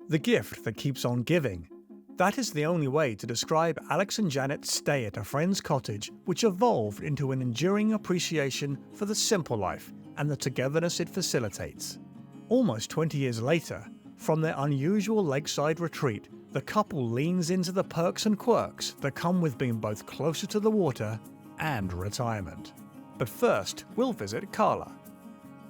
The gift that keeps on giving. That is the only way to describe Alex and Janet's stay at a friend's cottage, which evolved into an enduring appreciation for the simple life and the togetherness it facilitates. Almost 20 years later, from their unusual lakeside retreat, the couple leans into the perks and quirks that come with being both closer to the water and retirement. But first, we'll visit Carla.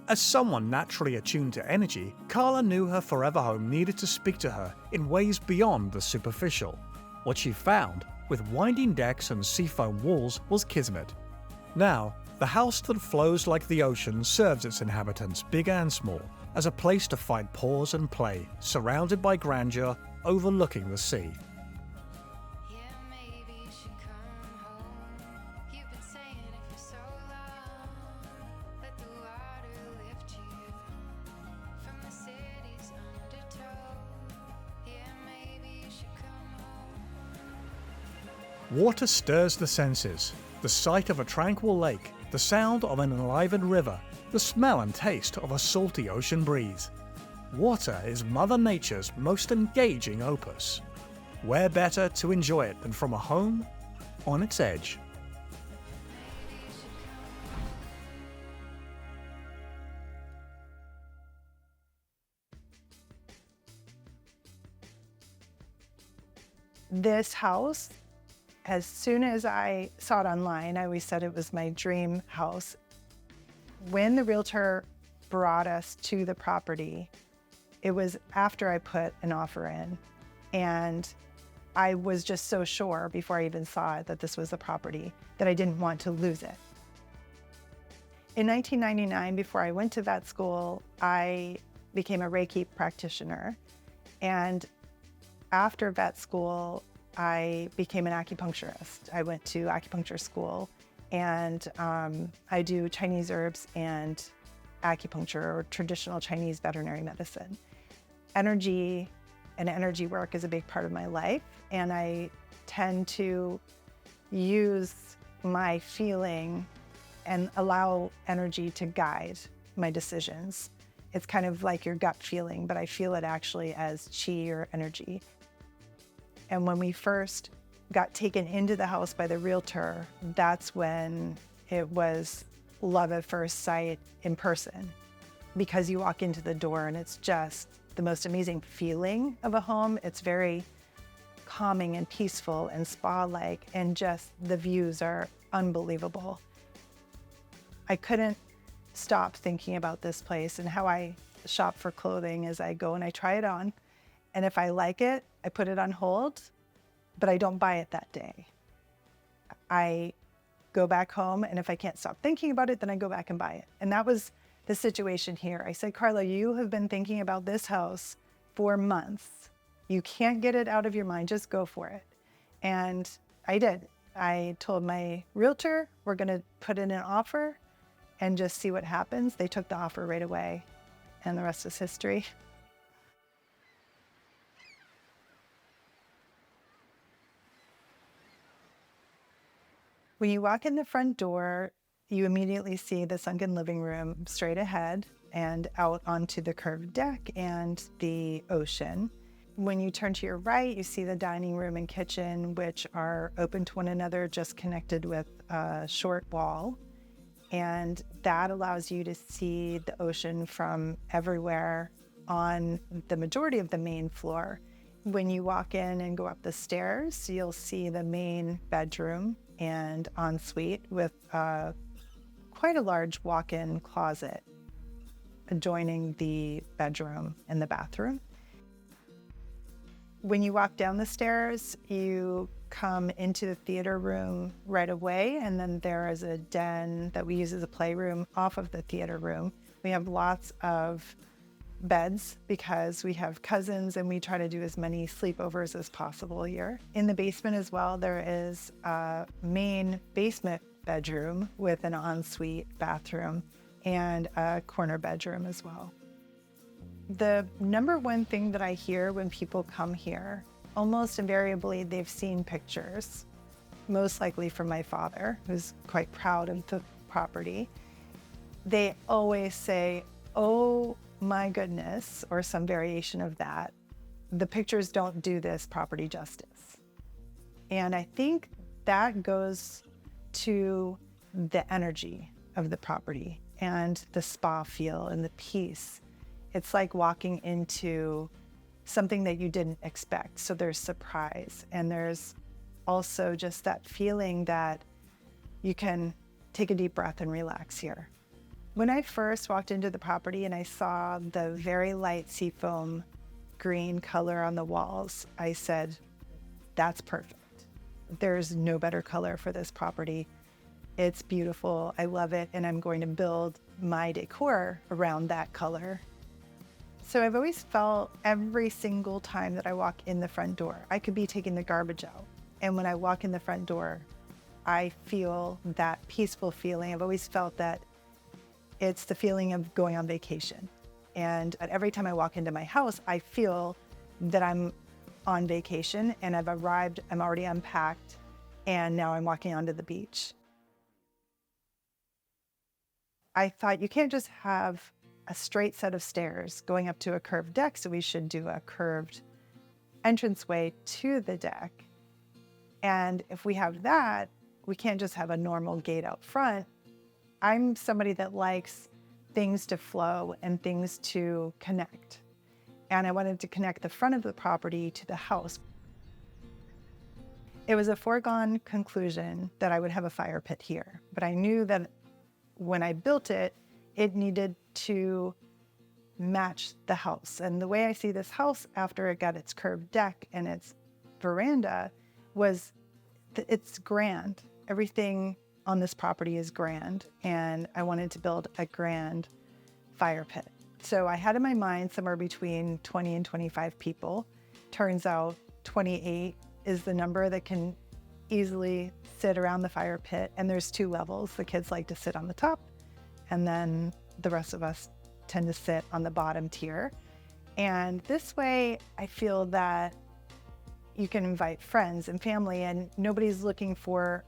As someone naturally attuned to energy, Carla knew her forever home needed to speak to her in ways beyond the superficial. What she found, with winding decks and seafoam walls, was kismet. Now, the house that flows like the ocean serves its inhabitants, big and small, as a place to find pause and play, surrounded by grandeur, overlooking the sea. Water stirs the senses. The sight of a tranquil lake, the sound of an enlivened river, the smell and taste of a salty ocean breeze. Water is Mother Nature's most engaging opus. Where better to enjoy it than from a home on its edge? This house, as soon as I saw it online, I always said it was my dream house. When the realtor brought us to the property, it was after I put an offer in, and I was just so sure before I even saw it that this was the property that I didn't want to lose it. In 1999, before I went to vet school, I became a Reiki practitioner, and after vet school, I became an acupuncturist. I went to acupuncture school, and I do Chinese herbs and acupuncture, or traditional Chinese veterinary medicine. Energy and energy work is a big part of my life, and I tend to use my feeling and allow energy to guide my decisions. It's kind of like your gut feeling, but I feel it actually as chi or energy. And when we first got taken into the house by the realtor, that's when it was love at first sight in person. Because you walk into the door and it's just the most amazing feeling of a home. It's very calming and peaceful and spa-like, and just the views are unbelievable. I couldn't stop thinking about this place, and how I shop for clothing is I go and I try it on. And if I like it, I put it on hold, but I don't buy it that day. I go back home, and if I can't stop thinking about it, then I go back and buy it. And that was the situation here. I said, Carla, you have been thinking about this house for months. You can't get it out of your mind, just go for it. And I did. I told my realtor, we're gonna put in an offer and just see what happens. They took the offer right away, and the rest is history. When you walk in the front door, you immediately see the sunken living room straight ahead and out onto the curved deck and the ocean. When you turn to your right, you see the dining room and kitchen, which are open to one another, just connected with a short wall. And that allows you to see the ocean from everywhere on the majority of the main floor. When you walk in and go up the stairs, you'll see the main bedroom and ensuite with quite a large walk-in closet adjoining the bedroom and the bathroom. When you walk down the stairs, you come into the theater room right away, and then there is a den that we use as a playroom off of the theater room. We have lots of beds because we have cousins, and we try to do as many sleepovers as possible here. In the basement as well, there is a main basement bedroom with an ensuite bathroom and a corner bedroom as well. The number one thing that I hear when people come here, almost invariably they've seen pictures, most likely from my father, who's quite proud of the property. They always say, oh my goodness, or some variation of that. the pictures don't do this property justice. And I think that goes to the energy of the property and the spa feel and the peace. It's like walking into something that you didn't expect. So there's surprise, and there's also just that feeling that you can take a deep breath and relax here. When I first walked into the property and I saw the very light seafoam green color on the walls, I said, that's perfect. There's no better color for this property. It's beautiful. I love it. And I'm going to build my decor around that color. So I've always felt every single time that I walk in the front door, I could be taking the garbage out. And when I walk in the front door, I feel that peaceful feeling. I've always felt that it's the feeling of going on vacation. And every time I walk into my house, I feel that I'm on vacation and I've arrived, I'm already unpacked, and now I'm walking onto the beach. I thought you can't just have a straight set of stairs going up to a curved deck, so we should do a curved entranceway to the deck. And if we have that, we can't just have a normal gate out front. I'm somebody that likes things to flow and things to connect. And I wanted to connect the front of the property to the house. It was a foregone conclusion that I would have a fire pit here, but I knew that when I built it, it needed to match the house. And the way I see this house after it got its curved deck and its veranda was it's grand. Everything on this property is grand, and I wanted to build a grand fire pit. So I had in my mind somewhere between 20 and 25 people. Turns out 28 is the number that can easily sit around the fire pit, and there's 2 levels. The kids like to sit on the top, and then the rest of us tend to sit on the bottom tier. And this way, I feel that you can invite friends and family, and nobody's looking for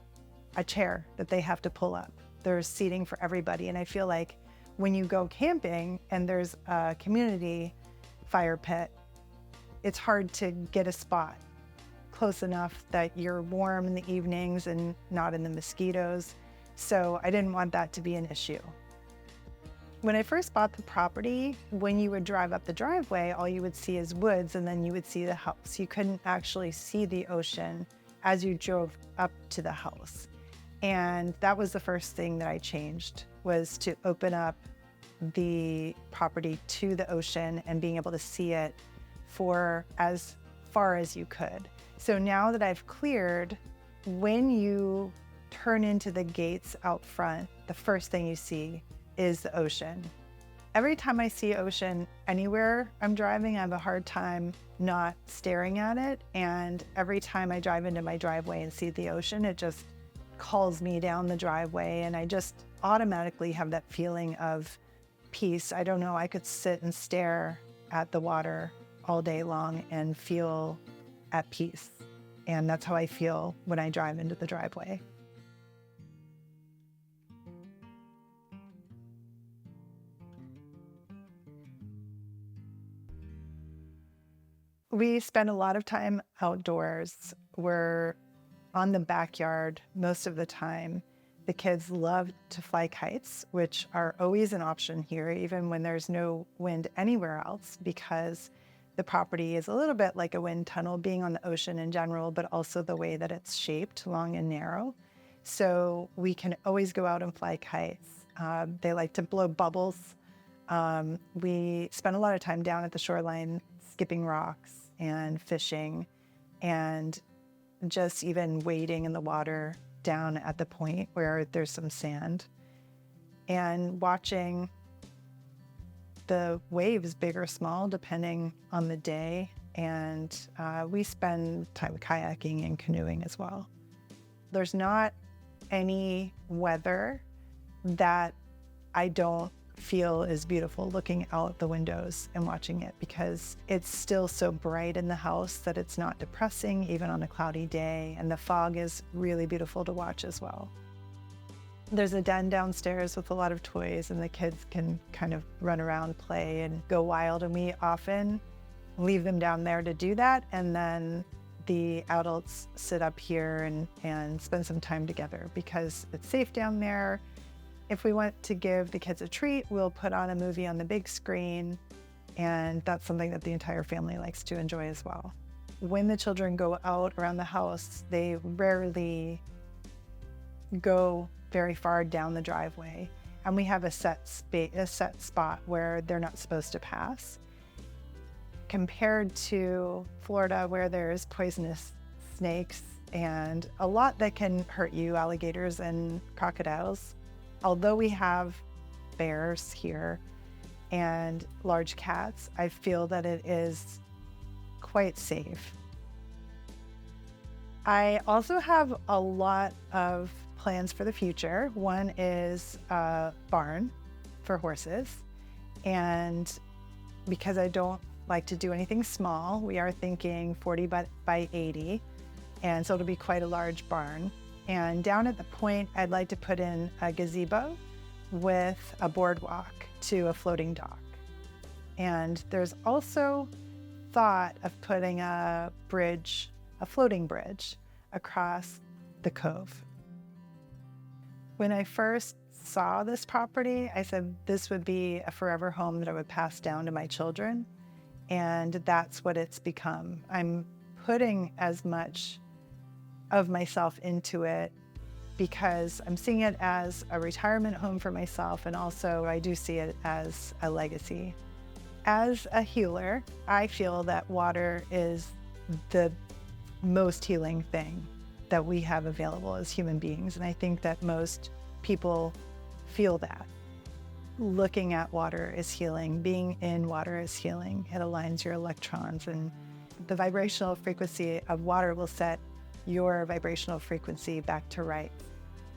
a chair that they have to pull up. There's seating for everybody. And I feel like when you go camping and there's a community fire pit, it's hard to get a spot close enough that you're warm in the evenings and not in the mosquitoes. So I didn't want that to be an issue. When I first bought the property, when you would drive up the driveway, all you would see is woods, and then you would see the house. You couldn't actually see the ocean as you drove up to the house. And that was the first thing that I changed, was to open up the property to the ocean and being able to see it for as far as you could. So now that I've cleared, when you turn into the gates out front, the first thing you see is the ocean. Every time I see ocean anywhere I'm driving, I have a hard time not staring at it. And every time I drive into my driveway and see the ocean, it just calls me down the driveway, and I just automatically have that feeling of peace. I don't know, I could sit and stare at the water all day long and feel at peace. And that's how I feel when I drive into the driveway. We spend a lot of time outdoors. We're on the backyard most of the time. The kids love to fly kites, which are always an option here, even when there's no wind anywhere else, because the property is a little bit like a wind tunnel, being on the ocean in general, but also the way that it's shaped, long and narrow. So we can always go out and fly kites. They like to blow bubbles. We spend a lot of time down at the shoreline, skipping rocks and fishing, and just even wading in the water down at the point where there's some sand, and watching the waves, big or small, depending on the day. And we spend time kayaking and canoeing as well. There's not any weather that I don't feel is beautiful looking out the windows and watching it, because it's still so bright in the house that it's not depressing even on a cloudy day, and the fog is really beautiful to watch as well. There's a den downstairs with a lot of toys, and the kids can kind of run around, play, and go wild, and we often leave them down there to do that, and then the adults sit up here and spend some time together because it's safe down there. If we want to give the kids a treat, we'll put on a movie on the big screen, and that's something that the entire family likes to enjoy as well. When the children go out around the house, they rarely go very far down the driveway, and we have a set spot where they're not supposed to pass. Compared to Florida, where there's poisonous snakes and a lot that can hurt you, alligators and crocodiles, although we have bears here and large cats, I feel that it is quite safe. I also have a lot of plans for the future. One is a barn for horses, and because I don't like to do anything small, we are thinking 40 by 80, and so it'll be quite a large barn. And down at the point, I'd like to put in a gazebo with a boardwalk to a floating dock. And there's also thought of putting a bridge, a floating bridge, across the cove. When I first saw this property, I said this would be a forever home that I would pass down to my children. And that's what it's become. I'm putting as much of myself into it because I'm seeing it as a retirement home for myself, and also I do see it as a legacy. As a healer, I feel that water is the most healing thing that we have available as human beings, and I think that most people feel that. Looking at water is healing. Being in water is healing. It aligns your electrons, and the vibrational frequency of water will set your vibrational frequency back to right.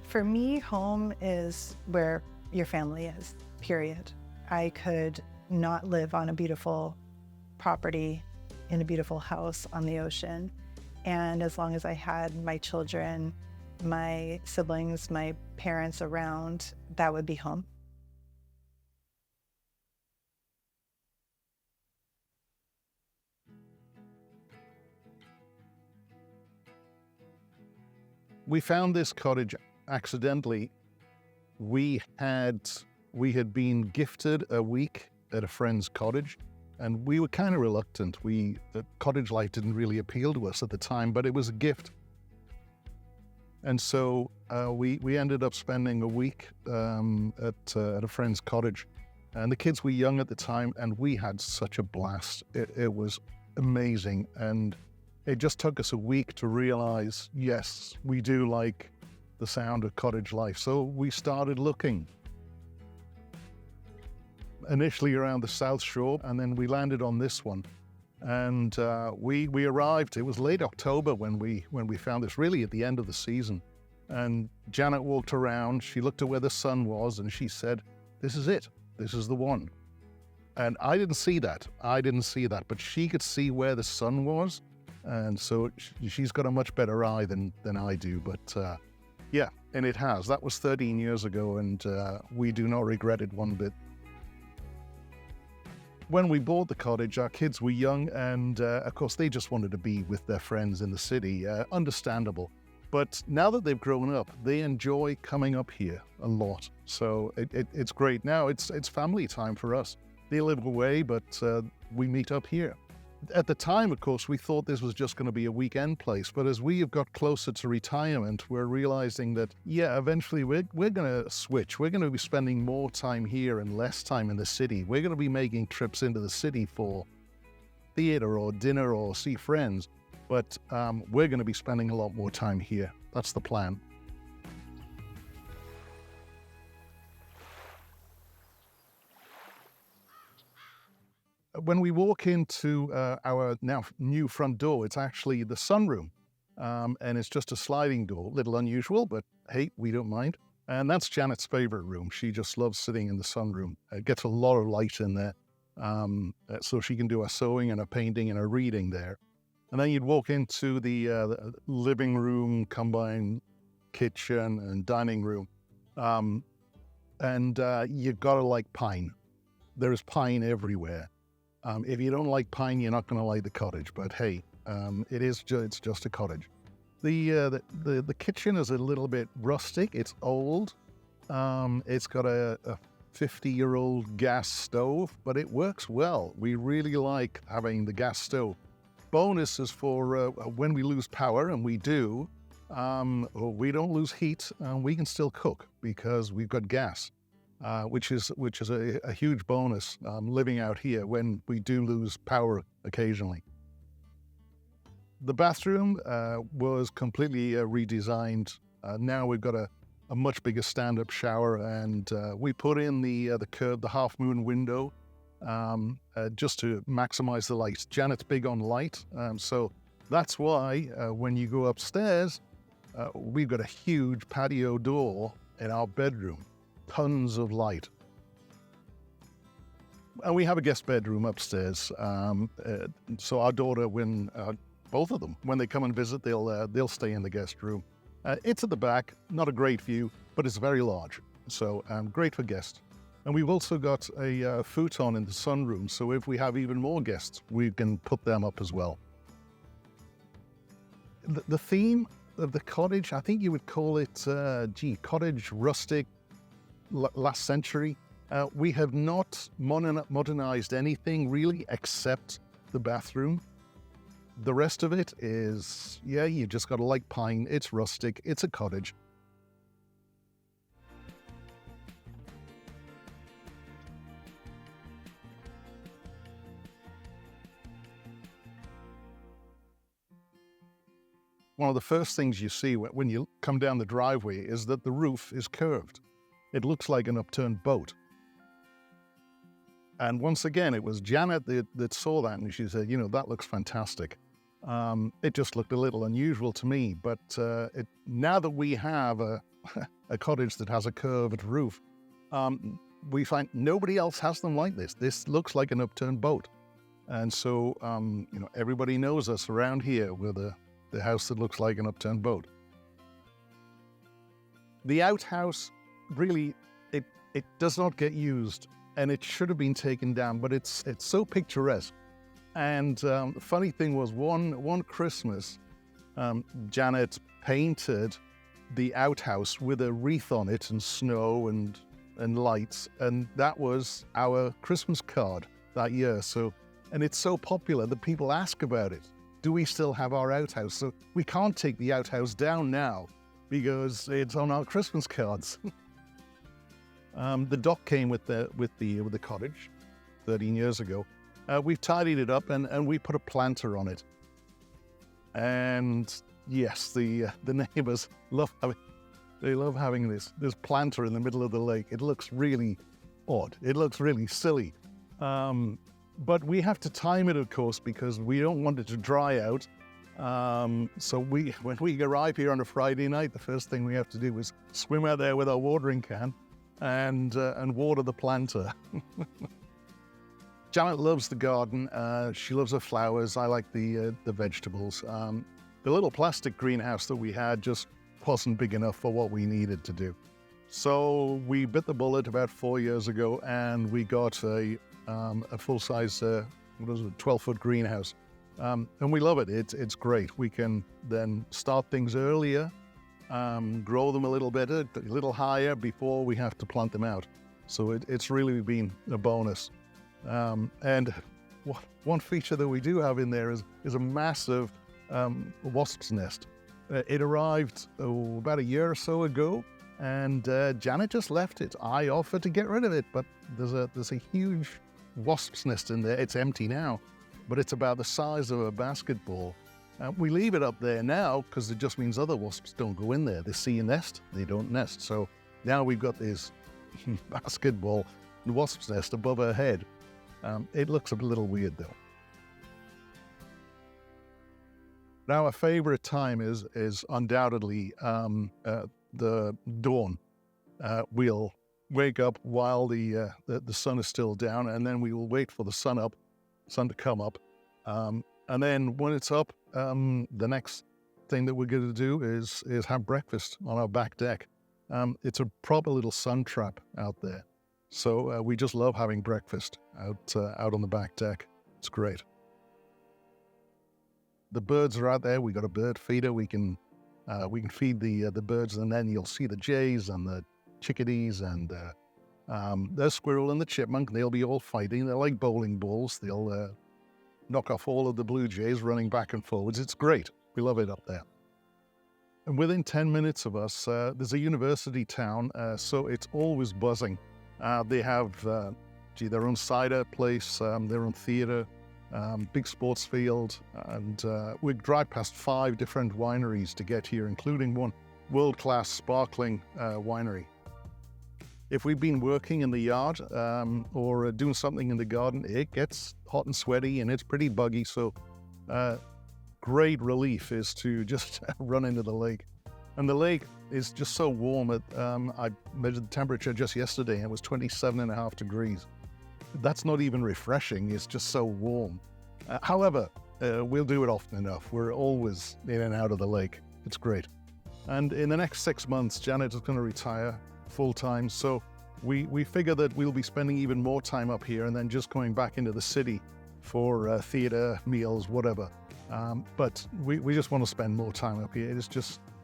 For me, home is where your family is, period. I could not live on a beautiful property in a beautiful house on the ocean. And as long as I had my children, my siblings, my parents around, that would be home. We found this cottage accidentally. We had been gifted a week at a friend's cottage, and we were kind of reluctant. The cottage life didn't really appeal to us at the time, but it was a gift. And so we ended up spending a week at a friend's cottage, and the kids were young at the time, and we had such a blast. It was amazing, and it just took us a week to realize, yes, we do like the sound of cottage life. So we started looking. Initially around the South Shore, and then we landed on this one. And we arrived, it was late October when we found this, really at the end of the season. And Janet walked around, she looked at where the sun was, and she said, this is it, this is the one. And I didn't see that, but she could see where the sun was. And so she's got a much better eye than I do, but yeah, and it has. That was 13 years ago, and we do not regret it one bit. When we bought the cottage, our kids were young, and of course they just wanted to be with their friends in the city, understandable. But now that they've grown up, they enjoy coming up here a lot. So it's great. Now it's family time for us. They live away, but we meet up here. At the time, of course, we thought this was just going to be a weekend place, but as we have got closer to retirement, we're realizing that, yeah, eventually we're going to switch. We're going to be spending more time here and less time in the city. We're going to be making trips into the city for theater or dinner or see friends, but we're going to be spending a lot more time here. That's the plan. When we walk into our now new front door, it's actually the sunroom, and it's just a sliding door. A little unusual, but hey, we don't mind. And that's Janet's favorite room. She just loves sitting in the sunroom. It gets a lot of light in there, so she can do her sewing and her painting and her reading there. And then you'd walk into the living room, combined kitchen and dining room, and you've got to like pine. There is pine everywhere. If you don't like pine, you're not going to like the cottage. But hey, it's just a cottage. The kitchen is a little bit rustic. It's old. It's got a 50-year-old gas stove, but it works well. We really like having the gas stove. Bonus is for when we lose power, and we do, we don't lose heat, and we can still cook because we've got gas, which is a huge bonus living out here when we do lose power occasionally. The bathroom was completely redesigned. Now we've got a much bigger stand-up shower, and we put in the curved, the half-moon window just to maximize the light. Janet's big on light, so that's why when you go upstairs, we've got a huge patio door in our bedroom, tons of light. And we have a guest bedroom upstairs, so our daughter, both of them, when they come and visit, they'll stay in the guest room. It's at the back, not a great view, but it's very large, so great for guests. And we've also got a futon in the sunroom, so if we have even more guests, we can put them up as well. The theme of the cottage, I think you would call it, cottage, rustic, last century. We have not modernized anything really except the bathroom. The rest of it is, you just got to like pine. It's rustic. It's a cottage. One of the first things you see when you come down the driveway is that the roof is curved. It looks like an upturned boat. And once again, it was Janet that saw that, and she said, that looks fantastic. It just looked a little unusual to me, but now that we have a cottage that has a curved roof, we find nobody else has them like this. This looks like an upturned boat. And so, everybody knows us around here. We're the house that looks like an upturned boat. The outhouse, really, it does not get used, and it should have been taken down, but it's so picturesque. And the funny thing was, one Christmas, Janet painted the outhouse with a wreath on it and snow and lights, and that was our Christmas card that year. So, and it's so popular that people ask about it. Do we still have our outhouse? So we can't take the outhouse down now because it's on our Christmas cards. The dock came with the cottage 13 years ago. We've tidied it up and we put a planter on it. And yes, the neighbors love having this planter in the middle of the lake. It looks really odd. It looks really silly. But we have to time it, of course, because we don't want it to dry out. So when we arrive here on a Friday night, the first thing we have to do is swim out there with our watering can and water the planter. Janet loves the garden. She loves her flowers. I like the vegetables. The little plastic greenhouse that we had just wasn't big enough for what we needed to do. So we bit the bullet about 4 years ago, and we got a full-size, 12-foot greenhouse. And we love it. It's great. We can then start things earlier, grow them a little better, a little higher before we have to plant them out. So it's really been a bonus. And one feature that we do have in there is a massive wasp's nest. It arrived about a year or so ago, and Janet just left it. I offered to get rid of it, but there's a huge wasp's nest in there. It's empty now, but it's about the size of a basketball. We leave it up there now because it just means other wasps don't go in there. They see a nest, they don't nest. So now we've got this basketball wasp's nest above her head. It looks a little weird though. Now, our favorite time is undoubtedly the dawn. We'll wake up while the sun is still down, and then we will wait for the sun to come up. And then when it's up, the next thing that we're going to do is have breakfast on our back deck. It's a proper little sun trap out there. So we just love having breakfast out on the back deck. It's great. The birds are out there. We got a bird feeder. We can feed the birds, and then you'll see the jays and the chickadees and the squirrel and the chipmunk. They'll be all fighting. They're like bowling balls. They'll knock off all of the blue jays running back and forwards. It's great. We love it up there. And within 10 minutes of us, there's a university town, so it's always buzzing. They have their own cider place, their own theatre, big sports field, and we drive past 5 different wineries to get here, including one world-class sparkling winery. If we've been working in the yard or doing something in the garden, it gets hot and sweaty and it's pretty buggy, so great relief is to just run into the lake. And the lake is just so warm. I measured the temperature just yesterday and it was 27.5 degrees. That's not even refreshing, it's just so warm. However, we'll do it often enough. We're always in and out of the lake. It's great. And in the next 6 months, Janet is going to retire full-time, so we figure that we'll be spending even more time up here and then just going back into the city for theatre, meals, whatever. But we just want to spend more time up here.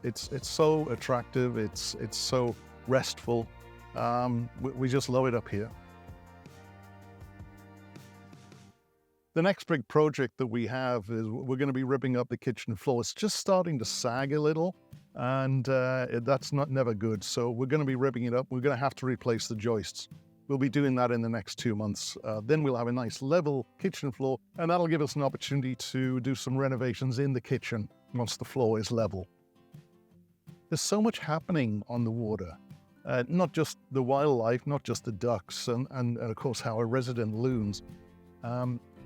It's so attractive. It's so restful. We just love it up here. The next big project that we have is we're going to be ripping up the kitchen floor. It's just starting to sag a little, and that's never good. So we're going to be ripping it up. We're going to have to replace the joists. We'll be doing that in the next 2 months. Then we'll have a nice level kitchen floor, and that'll give us an opportunity to do some renovations in the kitchen once the floor is level. There's so much happening on the water, not just the wildlife, not just the ducks, and of course our resident loons,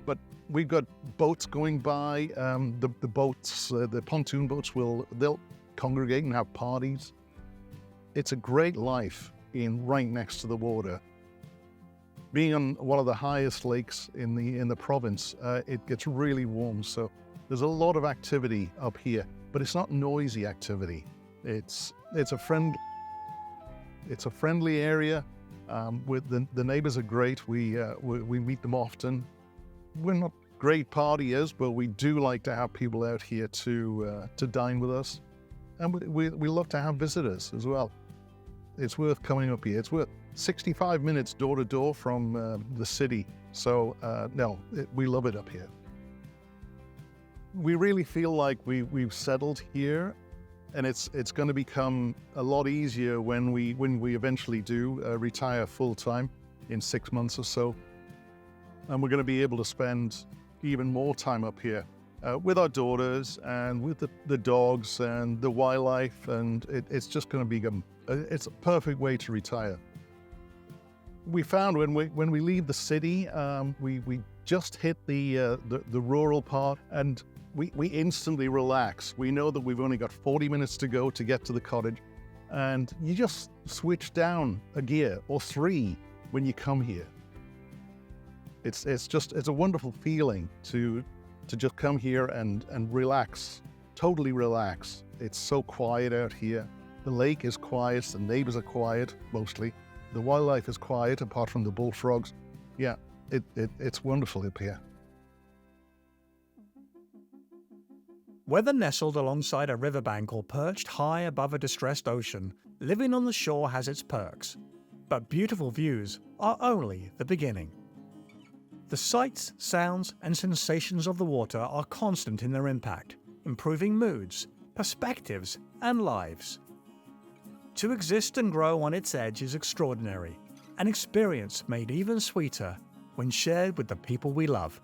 but we've got boats going by. The boats, the pontoon boats, they'll congregate and have parties. It's a great life right next to the water. Being on one of the highest lakes in the province, it gets really warm, so there's a lot of activity up here, but it's not noisy activity. It's a friendly area. With the neighbors are great. We meet them often. We're not great partiers, but we do like to have people out here to dine with us, and we love to have visitors as well. It's worth coming up here. It's worth 65 minutes door to door from the city. So we love it up here. We really feel like we've settled here, and it's going to become a lot easier when we eventually do retire full time in 6 months or so, and we're going to be able to spend even more time up here with our daughters and with the dogs and the wildlife, and it's just going to become it's a perfect way to retire. We found when we leave the city, we just hit the rural part, and we instantly relax. We know that we've only got 40 minutes to go to get to the cottage, and you just switch down a gear or 3 when you come here. It's a wonderful feeling to just come here and relax, totally relax. It's so quiet out here. The lake is quiet, the neighbors are quiet mostly. The wildlife is quiet apart from the bullfrogs. Yeah, it's wonderful up here. Whether nestled alongside a riverbank or perched high above a distressed ocean, living on the shore has its perks. But beautiful views are only the beginning. The sights, sounds, and sensations of the water are constant in their impact, improving moods, perspectives, and lives. To exist and grow on its edge is extraordinary, an experience made even sweeter when shared with the people we love.